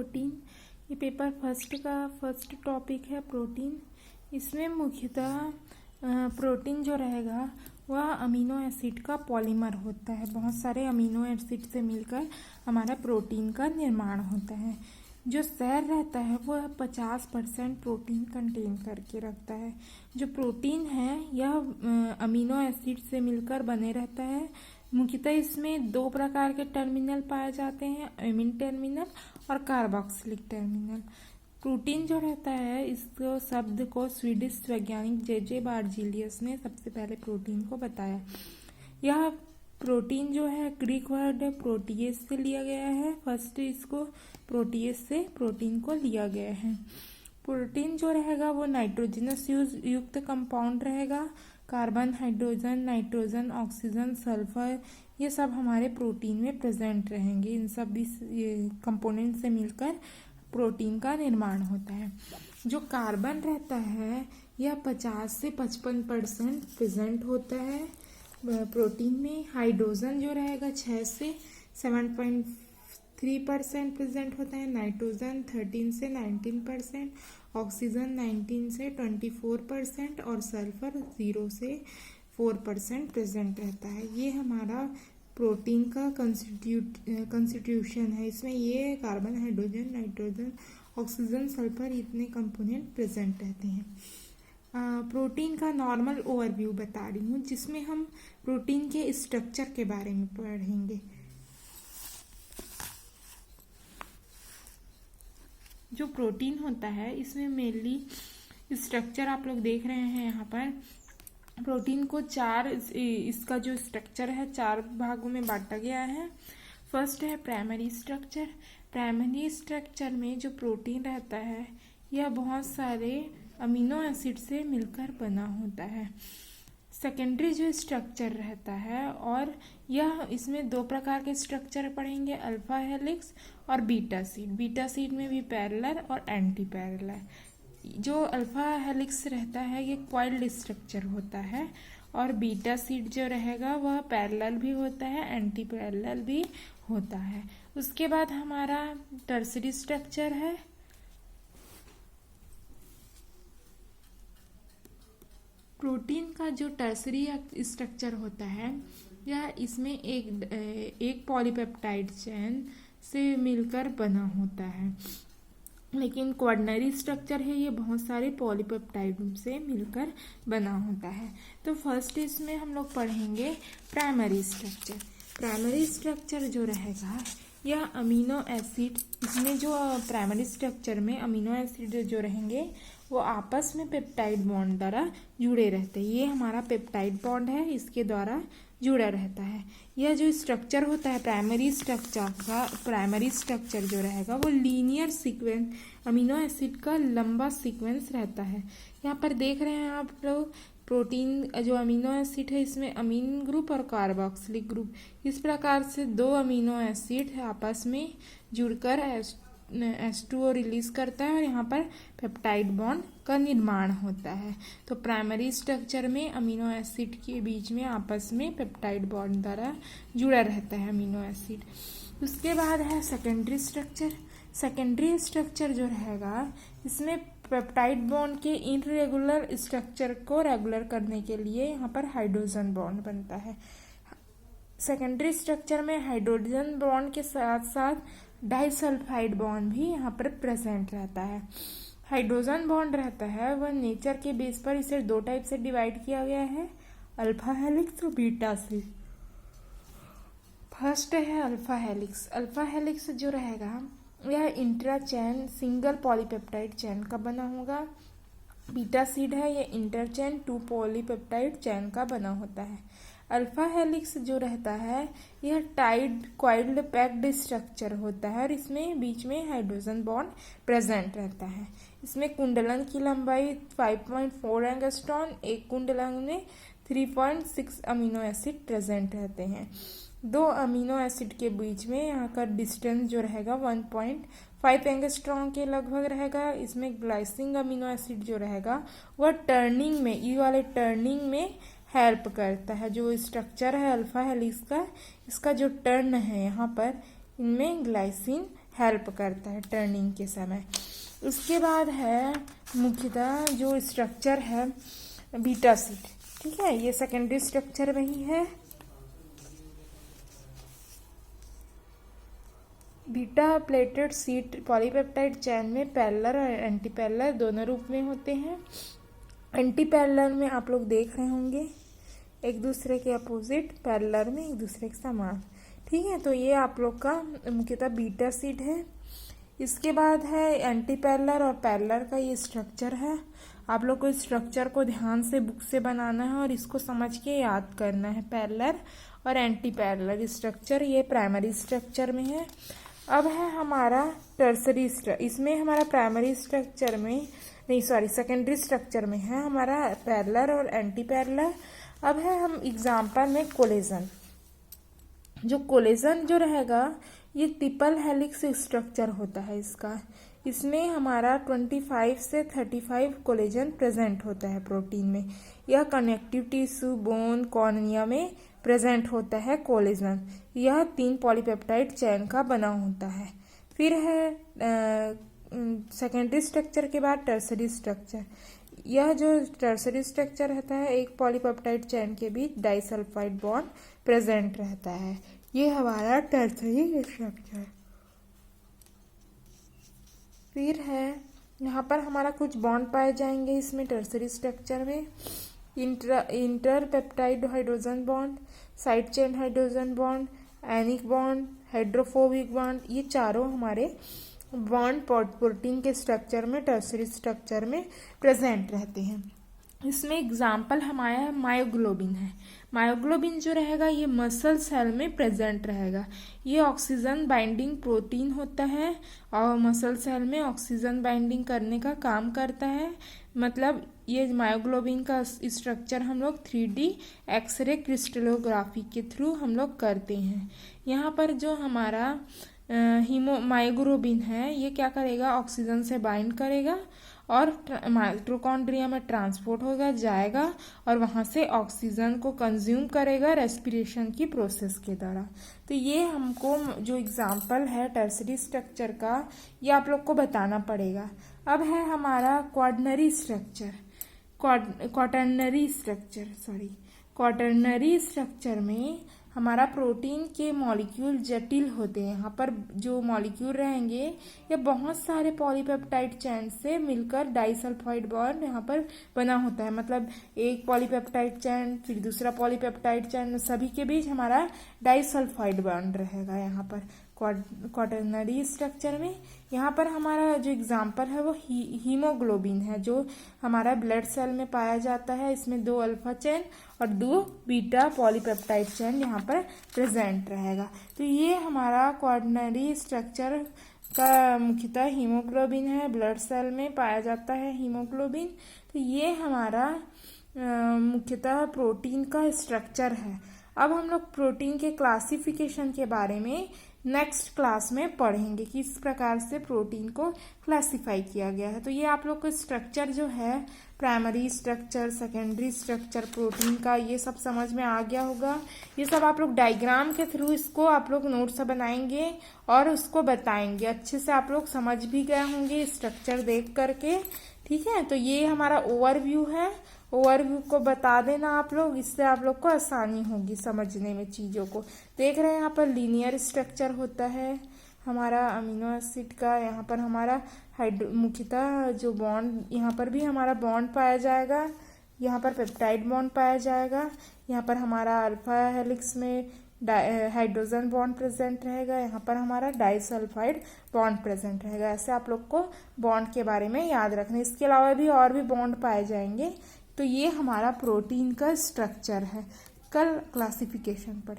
Protein. ये paper first का first topic है प्रोटीन। इसमें मुख्यतः प्रोटीन जो रहेगा वह अमीनो एसिड का पॉलीमर होता है। बहुत सारे अमीनो एसिड से मिलकर हमारा प्रोटीन का निर्माण होता है। जो सेल रहता है वह 50% प्रोटीन कंटेन करके रखता है। जो प्रोटीन है यह अमीनो एसिड से मिलकर बने रहता है। मुख्यतः इसमें दो प्रकार के टर्मिनल पाए जाते हैं, एमिन टर्मिनल और कार्बोक्सिलिक टर्मिनल। प्रोटीन जो रहता है इसको शब्द को स्वीडिश वैज्ञानिक जे बार्जीलियस ने सबसे पहले प्रोटीन को बताया। यह प्रोटीन जो है ग्रीक वर्ड प्रोटीएस से लिया गया है। फर्स्ट इसको प्रोटीएस से प्रोटीन को लिया गया है। प्रोटीन जो रहेगा वो नाइट्रोजनस युक्त कंपाउंड रहेगा। Carbon, hydrogen, nitrogen, oxygen, sulphur ये सब हमारे प्रोटीन में प्रेजेंट रहेंगे। इन सब कंपोनेंट से मिलकर प्रोटीन का निर्माण होता है। जो कार्बन रहता है यह 50 से 55% प्रेजेंट होता है प्रोटीन में। हाइड्रोजन जो रहेगा 6 से 7.3% प्रेजेंट होता है। नाइट्रोजन 13 से 19%, ऑक्सीजन 19 से 24% और सल्फर 0 से 4% प्रेजेंट रहता है। ये हमारा प्रोटीन का कंस्टिट्यूशन है। इसमें ये carbon, hydrogen, nitrogen, oxygen, sulphur इतने कंपोनेंट प्रेजेंट रहते हैं। प्रोटीन का नॉर्मल ओवरव्यू बता रही हूँ, जिसमें हम प्रोटीन के स्ट्रक्चर के बारे में पढ़ेंगे। जो प्रोटीन होता है इसमें मेनली स्ट्रक्चर आप लोग देख रहे हैं। यहाँ पर प्रोटीन को इसका जो स्ट्रक्चर है 4 भागों में बांटा गया है। फर्स्ट है प्राइमरी स्ट्रक्चर। प्राइमरी स्ट्रक्चर में जो प्रोटीन रहता है यह बहुत सारे अमीनो एसिड से मिलकर बना होता है। सेकेंडरी जो स्ट्रक्चर रहता है और यह इसमें 2 प्रकार के स्ट्रक्चर पढ़ेंगे, अल्फा हेलिक्स और बीटा सीड। बीटा सीड में भी पैरेलल और एंटी पैरेलल। जो अल्फा हेलिक्स रहता है ये कॉइल्ड स्ट्रक्चर होता है और बीटा सीड जो रहेगा वह पैरेलल भी होता है, एंटी पैरेलल भी होता है। उसके बाद हमारा टर्सरी स्ट्रक्चर है। प्रोटीन का जो टर्सरी स्ट्रक्चर होता है यह इसमें एक पॉलीपेप्टाइड चेन से मिलकर बना होता है। लेकिन क्वार्टनरी स्ट्रक्चर है ये बहुत सारे पॉलीपेप्टाइड से मिलकर बना होता है। तो फर्स्ट इसमें हम लोग पढ़ेंगे प्राइमरी स्ट्रक्चर। प्राइमरी स्ट्रक्चर जो रहेगा यह अमीनो एसिड, इसमें जो प्राइमरी स्ट्रक्चर में अमीनो एसिड जो रहेंगे वो आपस में पेप्टाइड बॉन्ड द्वारा जुड़े रहते हैं। ये हमारा पेप्टाइड बॉन्ड है, इसके द्वारा जुड़ा रहता है। यह जो स्ट्रक्चर होता है प्राइमरी स्ट्रक्चर जो रहेगा वो लीनियर सीक्वेंस, अमीनो एसिड का लंबा सीक्वेंस रहता है। यहाँ पर देख रहे हैं आप लोग प्रोटीन जो अमीनो एसिड है इसमें अमीन ग्रुप और कार्बोक्सिलिक ग्रुप, इस प्रकार से 2 अमीनो एसिड आपस में जुड़कर H2O रिलीज करता है और यहाँ पर पेप्टाइड बॉन्ड का निर्माण होता है। तो प्राइमरी स्ट्रक्चर में अमीनो एसिड के बीच में आपस में पेप्टाइड बॉन्ड द्वारा जुड़ा रहता है अमीनो एसिड। उसके बाद है सेकेंडरी स्ट्रक्चर। सेकेंडरी स्ट्रक्चर जो रहेगा इसमें पेप्टाइड बॉन्ड के इनरेगुलर स्ट्रक्चर को रेगुलर करने के लिए यहाँ पर हाइड्रोजन बॉन्ड बनता है। सेकेंडरी स्ट्रक्चर में हाइड्रोजन बॉन्ड के साथ साथ डाइसल्फाइड बॉन्ड भी यहाँ पर प्रेजेंट रहता है। हाइड्रोजन बॉन्ड रहता है वह नेचर के बेस पर इसे 2 टाइप से डिवाइड किया गया है, अल्फा हेलिक्स और बीटा से। फर्स्ट है अल्फा हेलिक्स। अल्फा हेलिक्स जो रहेगा यह इंट्रा चैन सिंगल पॉलीपेप्टाइड चैन का बना होगा। बीटा सीड है ये इंटर चैन 2 पॉलीपेप्टाइड चैन का बना होता है। अल्फा हेलिक्स जो रहता है यह टाइड कॉइल्ड पैक्ड स्ट्रक्चर होता है और इसमें बीच में हाइड्रोजन बॉन्ड प्रेजेंट रहता है। इसमें कुंडलन की लंबाई 5.4 एंगस्ट्रॉन, एक कुंडलन में 3.6 अमीनो एसिड प्रेजेंट रहते हैं। 2 अमीनो एसिड के बीच में यहाँ का डिस्टेंस जो रहेगा 1.5 एंगस्ट्रॉन के लगभग रहेगा। इसमें ग्लाइसिन अमीनो एसिड जो रहेगा वह टर्निंग में, ई वाले टर्निंग में हेल्प करता है। जो स्ट्रक्चर है अल्फा हेलिक्स का, इसका जो टर्न है यहाँ पर इनमें ग्लाइसिन हेल्प करता है टर्निंग के समय। उसके बाद है मुख्यतः जो स्ट्रक्चर है बीटा सीट, ठीक है, ये सेकेंडरी स्ट्रक्चर में ही है। बीटा प्लेटेड सीट पॉलीपेप्टाइड चैन में पैरेलल और एंटी पैरेलल दोनों रूप में होते हैं। एंटी पैरेलल में आप लोग देख रहे होंगे एक दूसरे के अपोजिट, पैरेलल में एक दूसरे के समान, ठीक है। तो ये आप लोग का मुख्यतः बीटा सीट है। इसके बाद है एंटी पैरेलल और पैरेलल का ये स्ट्रक्चर है। आप लोग को इस स्ट्रक्चर को ध्यान से बुक से बनाना है और इसको समझ के याद करना है। पैरेलल और एंटी पैरेलल स्ट्रक्चर ये प्राइमरी स्ट्रक्चर में है। अब है हमारा टर्सरी स्ट्रक्चर, इसमें हमारा प्राइमरी स्ट्रक्चर में नहीं, सॉरी, सेकेंडरी स्ट्रक्चर में है हमारा पैरेलल और एंटी पैरेलल। अब है हम एग्जाम्पल में कोलेजन। जो कोलेजन जो रहेगा ये ट्रिपल हेलिक्स स्ट्रक्चर होता है इसका। इसमें हमारा 25 से 35 कोलेजन प्रेजेंट होता है प्रोटीन में। यह कनेक्टिव टिश्यू, बोन, कॉर्निया में प्रेजेंट होता है कोलेजन। यह 3 पॉलीपेप्टाइड चेन का बना होता है। फिर है सेकेंडरी स्ट्रक्चर के बाद टर्सरी स्ट्रक्चर। यह जो टर्सरी स्ट्रक्चर रहता है एक पॉलीपेप्टाइड चेन के बीच डाइसल्फाइड बॉन्ड प्रेजेंट रहता है। ये हमारा टर्सरी स्ट्रक्चर। फिर है यहाँ पर हमारा कुछ बॉन्ड पाए जाएंगे इसमें टर्सरी स्ट्रक्चर में। Inter peptide hydrogen bond, side chain hydrogen bond, ionic bond, hydrophobic bond, ये चारों हमारे बॉन्ड प्रोटीन के स्ट्रक्चर में टर्सरी स्ट्रक्चर में प्रेजेंट रहते हैं। इसमें एग्जाम्पल हमारा मायोग्लोबिन है। मायोग्लोबिन जो रहेगा ये मसल सेल में प्रेजेंट रहेगा। ये ऑक्सीजन बाइंडिंग प्रोटीन होता है और मसल सेल में ऑक्सीजन बाइंडिंग करने का काम करता है। मतलब ये मायोग्लोबिन का स्ट्रक्चर हम लोग 3D एक्सरे क्रिस्टलोग्राफी के थ्रू हम लोग करते हैं। यहाँ पर जो हमारा मायोग्लोबिन है ये क्या करेगा, ऑक्सीजन से बाइंड करेगा और माइटोकॉन्ड्रिया में ट्रांसपोर्ट होगा, जाएगा और वहाँ से ऑक्सीजन को कंज्यूम करेगा रेस्पिरेशन की प्रोसेस के द्वारा। तो ये हमको जो एग्जाम्पल है टर्सरी स्ट्रक्चर का ये आप लोग को बताना पड़ेगा। अब है हमारा क्वाटर्नरी स्ट्रक्चर में हमारा प्रोटीन के मॉलिक्यूल जटिल होते हैं। यहाँ पर जो मॉलिक्यूल रहेंगे ये बहुत सारे पॉलीपेप्टाइड चेन से मिलकर डाइसल्फाइड बॉन्ड यहाँ पर बना होता है। मतलब एक पॉलीपेप्टाइड चेन फिर दूसरा पॉलीपेप्टाइड चेन, सभी के बीच हमारा डाइसल्फाइड बॉन्ड रहेगा यहाँ पर क्वाटर्नरी स्ट्रक्चर में। यहाँ पर हमारा जो एग्जाम्पल है वो हीमोग्लोबिन है जो हमारा ब्लड सेल में पाया जाता है। इसमें 2 अल्फा चेन और 2 बीटा पॉलीपेप्टाइड चेन यहाँ पर प्रेजेंट रहेगा। तो ये हमारा क्वाटर्नरी स्ट्रक्चर का मुख्यतः हीमोग्लोबिन है, ब्लड सेल में पाया जाता है हीमोग्लोबिन। तो ये हमारा मुख्यतः प्रोटीन का स्ट्रक्चर है। अब हम लोग प्रोटीन के क्लासिफिकेशन के बारे में नेक्स्ट क्लास में पढ़ेंगे कि इस प्रकार से प्रोटीन को क्लासिफाई किया गया है। तो ये आप लोग को स्ट्रक्चर जो है primary structure, secondary structure protein का, ये सब समझ में आ गया होगा। ये सब आप लोग डायग्राम के थ्रू इसको आप लोग नोट्स बनाएंगे और उसको बताएंगे। अच्छे से आप लोग समझ भी गए होंगे स्ट्रक्चर देख करके, ठीक है। तो ये हमारा ओवरव्यू है। ओवरव्यू को बता देना आप लोग, इससे आप लोग को आसानी होगी समझने में चीज़ों को। देख रहे हैं यहाँ पर लीनियर स्ट्रक्चर होता है हमारा अमीनो एसिड का। यहाँ पर हमारा मुख्यतः जो बॉन्ड, यहाँ पर भी हमारा बॉन्ड पाया जाएगा, यहाँ पर पेप्टाइड बॉन्ड पाया जाएगा। यहाँ पर हमारा अल्फा हेलिक्स में हाइड्रोजन बॉन्ड प्रेजेंट रहेगा, यहाँ पर हमारा डाइसल्फाइड बॉन्ड प्रेजेंट रहेगा। ऐसे आप लोग को बॉन्ड के बारे में याद रखना। इसके अलावा भी और भी बॉन्ड पाए जाएंगे। तो ये हमारा प्रोटीन का स्ट्रक्चर है। कल क्लासिफिकेशन पढ़ेंगे।